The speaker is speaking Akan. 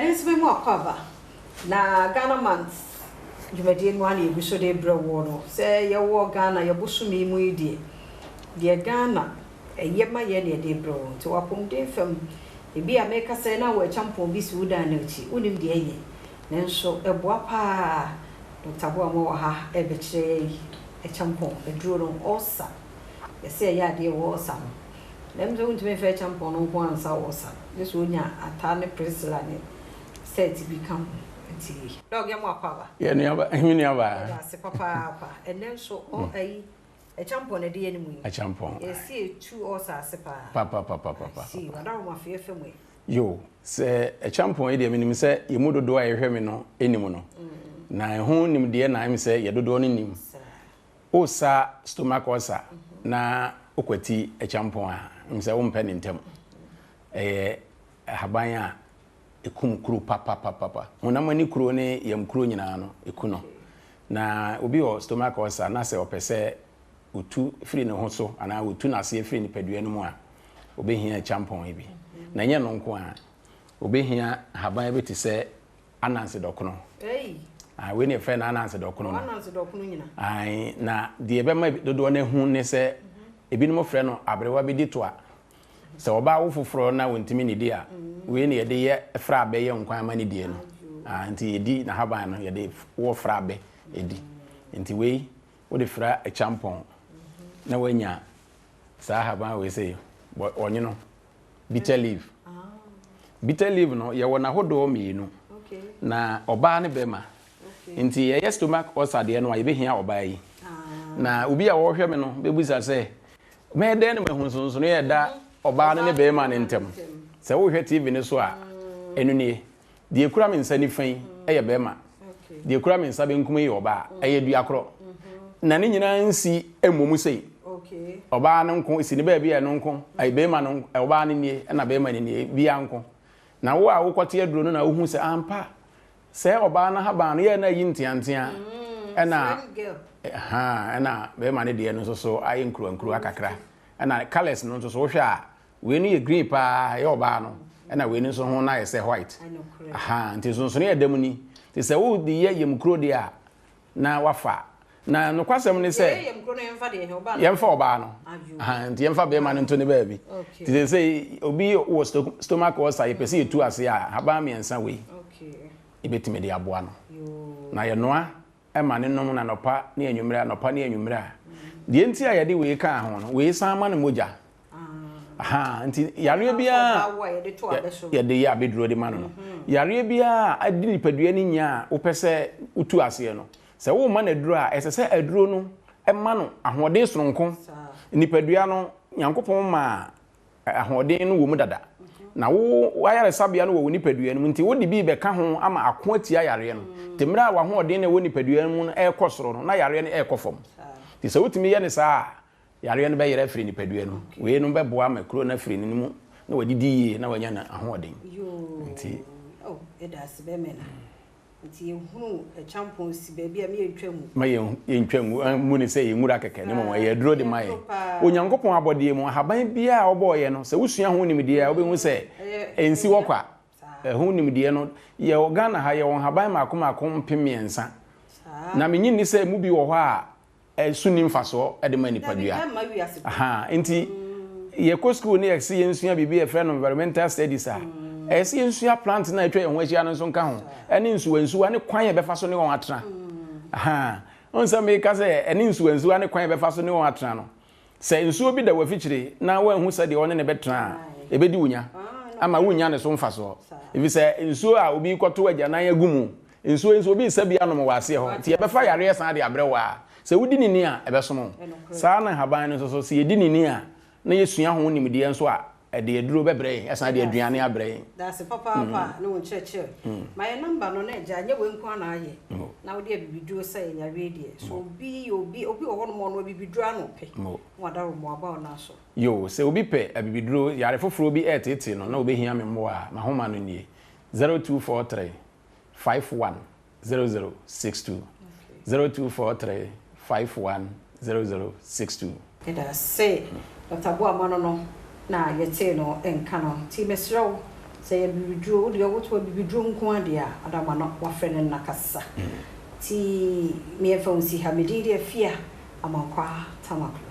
Enso me mo akwaba. Na Ghana months. Jumadi no ani ebi so de bra wo no. Say ye wo Ghana ye bosumi mu idie. De Ghana eye ma ye ne de bra wo. Nti wapom de fam ebi a meka say na wo champon bi Sudan na chi. Unim de eye. Nenso eboa pa. Dr. Boamah ha ebe kire champon eduro no osa. Ye say ya de wo osa. Lem zo ntime fe champon no ko ansa wo osa. This wonya atane prisla ne set become dog yam akwaba ye nuaba ehuniaba se papa enenso o ayi e champon e de enimu a champon e see two osa se papa see wadawo ma fe femu yo se e champon e de menim se yemudodo a yehwe me no enimu no na ehu nim de na im se yedodo no nim o sa stomach ulcer na okwati e champon a im se wo mpe ne ntem haban a ekum kuro papa honamani kuro ne yam kuro nyina no ekuno na obi o stomach ulcer na se opese otu free ne ho so ana otu na se free ni padua no mu a obehia champon ibi na nye no nko a obehia haban be ti se ananse dokono we ne friend ananse dokono nyina ai na de be ma dodo na hu ne se ebi no friend no abrewa be di to a se oba wo foforo na wontimi ne dia we ne yede ye fra be ye nkwan ma ne die no nti yedi na haban no yede wo fra be edi nti we wo de fra a champon na wanya sa haban we say onye no bitter leaf no ye wona hodo mienu na oba ne be ma nti ye stomach ulcer de no ye be hia oba yi na obi a wo hwe me no be busa say me de ne mahunsunso no ye da oba ne be ma ne ntem se wo hwe tv ne so a enu ne de ekura me nsa ni fan eye be ma de ekura me nsa be nkum ye oba eye dua kro na ne nyina nsi emomu sei oba ne nko isi ne ba bia ne nko ai be ma no oba ne nie na be ma ne nie bia nko na wo a wo kote aduro no na wo hu se ampa se oba na haba no ye na yi ntiantia na na be ma ne de no so ai nkuru akakra na colors no so hwe a we ni green pa ye oba no na we ni so ho na ye se white nti so ne yedam ni ti se wo di ye yemkro de a na wafa na no kwasem ni se yemkro no yemfa de he oba no yemfa oba no nti yemfa be ma no to ne ba bi ti se obi wo stomach ulcer ye pese etu ase a haba miensa we ibetime de aboa no na ye noa e ma ne nom na nopa ne anwumra de enti a yede we ka ho no we san ma ne moja nti yare bia yede ya beduro de ma no yare bia adi nipadua ni nya wo pese utu ase no se wo ma na duro a ese se aduro no e ma no ahode soronko nipadua no Nyankopon ma ahode no wo mu dada na wo ayare sabia no wo nipadua no nti wo di bi be ka ho ama ako atia yare no temra wa ho de na wo nipadua no no e kosoro no na yare no e kofom ti se wotimi ye ne saa yare no be yere afiri nipadua no we no be boa makro na afiri ni mu na wadidi na wanya na ahode nti edas be mena nti ehunu e champon si be bia me yentwamu ma yentwamu mu ne se yemura keke ne mo ye duro de mai onyankopon abode mu haban bia oboye no se wusua ho nimde a obehu se ensi wokwa ho nimde no ye Ghana ha ye won haban makoma mpemiensa na menyi ni se mu bi wo ho a suni mfaso e de mani padua nti ye ko school ne ye se yensua bibi e friend environmental studies a esi nsua plant na etwa ehun ahia no so nka ho eni nsuwa ne kwan ye befa so ne won atena onsa me ka se eni nsuwa ne kwan ye befa so ne won atena no se nsuo bi da wafichire na wa hu se de one ne betena ebedi wunya ama wunya ne so mfa so ebi se nsuo a obi kwoto agya na ya gumu nsuo bi se bia no mo wase ho ti ye befa yare san de abrewa se wudi nini a ebesomo saa na haban no so se yedi nini a na yesua ho nimde nso a de eduro bebre esa de aduane abre that's papa no cheche my number no na ja nya we nko na aye na wo de bibiduro say nya radio so obi owo no mo no bibiduro ano pe wada ro mo aba na so yo se obi pe bibiduro yare foforo bi etete no na obehia me mo a mahoma no nie 0243 51 0062 0243 51 0062 eda say Dr. Boamah no na yete no enka no ti mesro say bibidro de owo bibidro nko ade a adama no wa frɛ ne nakasa ti me fa unsi ha me de afia amankwa tamaklo